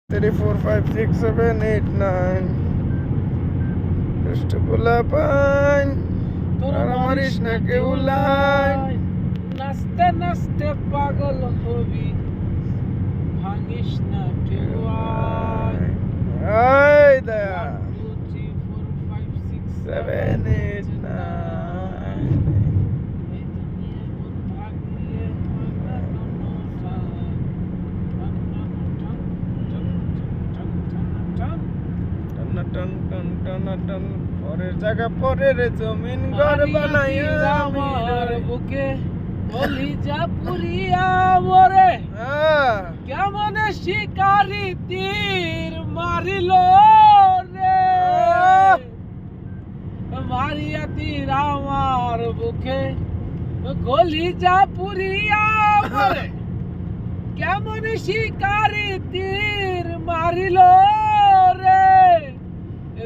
3 4 5 6 7 8 9 just পোলা পান আর মারিস না কেউ লাইন নাচতে নাচতে পাগল হবি ভাঙিস না কেউ আইন এই দয়া 2 3 4 5 6 7 8 9 এই দুনিয়া মন ভাগিয়ে টন টন টন টন পরের জায়গা পরের জমিন ঘর বানাইয়া আমার বুকে কলিজা পুরিয়া মরে কেমন শিকারি তীর মারিল রে মারিয়া তীর আমার বুকে কলিজা পুরিয়া মরে কেমন শিকারি তীর মারিল রে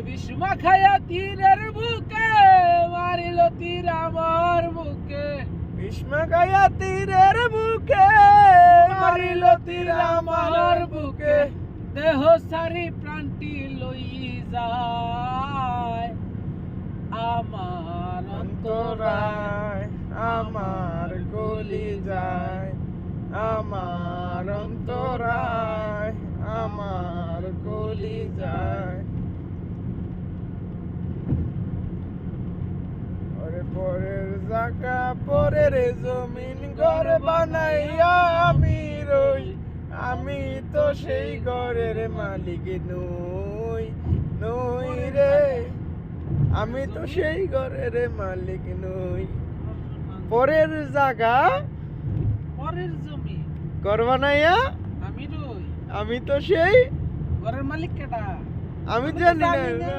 বিষ্মা খায়া তীরের বুকে মারিল তীর আমার বুকে ভীষ্ম গায়া তীরের বুকে মারিল তীর আমার বুকে দেহ সারি প্রাণটি লই যায় আমার অন্তরায় আমার গলি যায় আমার অন্তরায় আমার গলি যায় পরের জায়গা পরের জমিন ঘর বানাইয়া আমি রই আমি তো সেই ঘরের মালিক নই নই রে আমি তো সেই ঘরের মালিক নই পরের জায়গা পরের জমি ঘর বানাইয়া আমি রই আমি তো সেই ঘরের মালিক কেডা আমি জানি না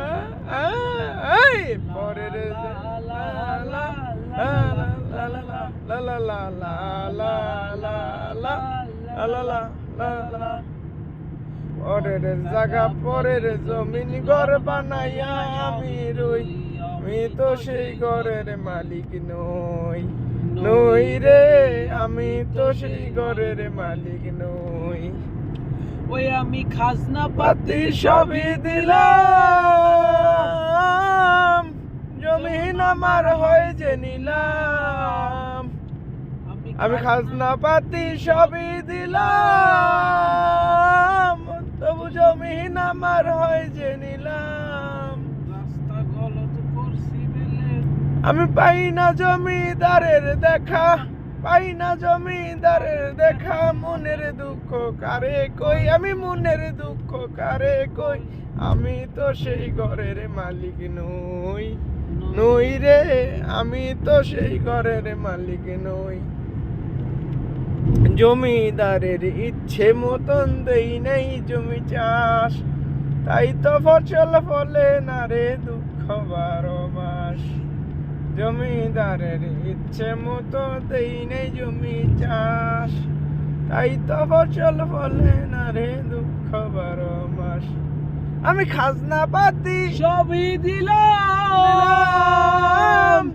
এই পরের পরের জায়গা পরের জমিন ঘর বানাইয়া আমি রই আমি তো সেই ঘরের মালিক নই নই রে আমি তো সেই ঘরের মালিক নই ওই আমি খাজনা পাতি সবই দিলাম জমিন আমার হয় যে নিলাম আমি খাজনা পাতি সবই দিলাম তবু জমিন আমার হয় যে নিলাম রাস্তা গলত করছি বেলে আমি পাই না জমিদারের দেখা পাই না জমিদারের দেখা মনের দুঃখ কারে কই আমি মনের দুঃখ কারে কই আমি তো সেই ঘরের মালিক নই নই রে আমি তো সেই ঘরের মালিক নই জমিদারের ইচ্ছে মতন দেই নাই জমি চাষ তাই তো ফসল ফলে না রে দুঃখ 12 মাস জমিদারের ইচ্ছে মতো দেই নেই জমি চাষ তাই তো ফসল ফলে না রে দুঃখ 12 মাস আমি খাজনা পাতি সবই দিলাম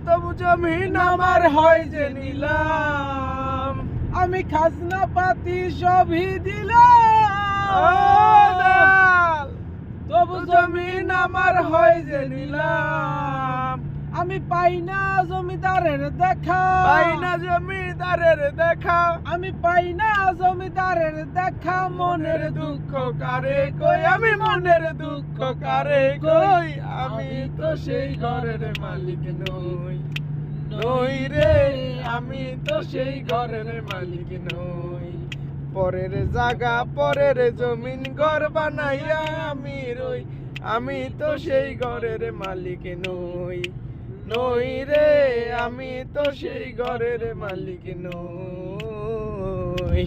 তবু জমিন আমার হয় যে নিলাম আমি খাজনা পাতি সবই দিলাম তবু জমিন আমার হয় যে নিলাম আমি পাই না জমিদারের দেখা পাই না জমিদারের দেখা আমি পাই না জমিদারের দেখা মনের দুঃখ কারে কই আমি মনের দুঃখ কারে কই আমি তো সেই ঘরের মালিক নই নই রে আমি তো সেই ঘরের মালিক নই পরের জায়গা পরের জমিন ঘর বানাইয়া আমি রই আমি তো সেই ঘরের মালিক নই নই রে আমি তো সেই ঘরের মালিক নই